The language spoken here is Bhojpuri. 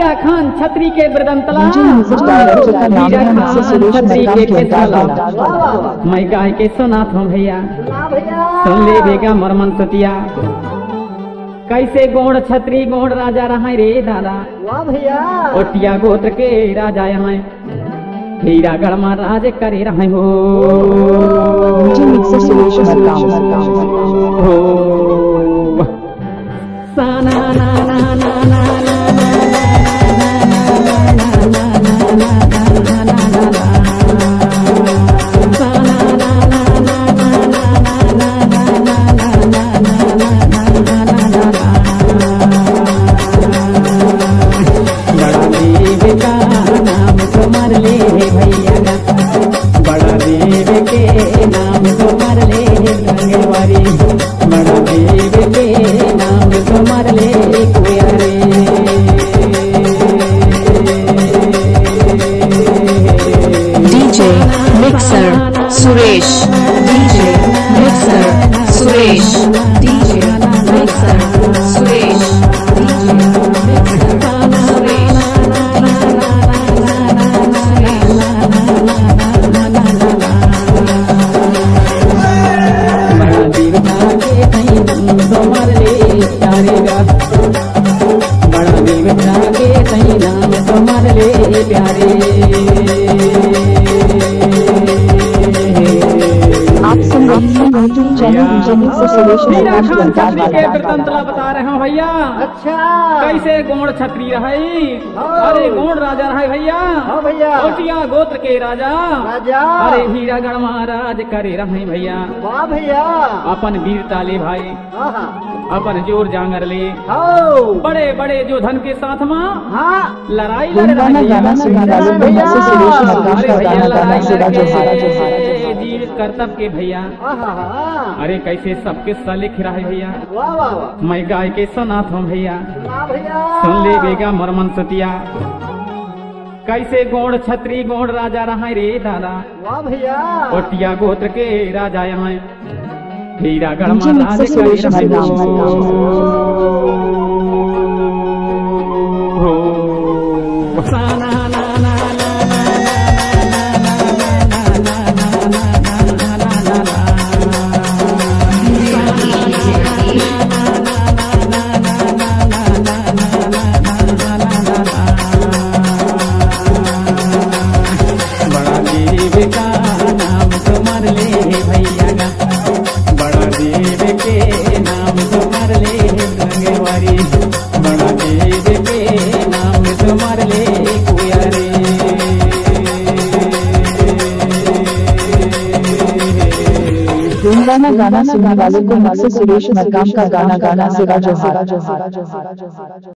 हीरा खान छतरी के बृदंतला, मैं गाय के सुनात हूँ भैया, सुन ले बेगा मरमन सतिया। कैसे गोड़ छतरी गोड़ राजा रहा रे दादा, ओटिया गोत्र के राजा यहाँ हीरा गढ़मा राज करे रहे हो। साना ना ना ना ना Suresh DJ mixer Suresh DJ mixer Suresh बता रहे हो भैया। अच्छा कैसे गोड़ छतरी रही, अरे गोड़ राजा रहे भैया, ओटिया गोत्र के राजा, अरे हीरा गढ़ महाराज करे रहे भैया। वाह भैया अपन वीरता ले भाई, अपन जोर जांगर ले, बड़े बड़े जो धन के साथ माँ लड़ाई लड़ वीर कर्तव्य के भैया। अरे कैसे सबके सलिख रहे भैया, मैं गाय के सुनात हूँ भैया, सुन ले बेगा मरमन सतिया। कैसे गोड़ छतरी गोड़ राजा रहा रे दादा, ओटिया गोत्र के राजा यहाँ हीरा गढ़ महाराज करे रहे हो। साना ना ना गाना सुनने वाले को मुझसे सुरेश मरकाम का गाना गाना सिवा जोहार।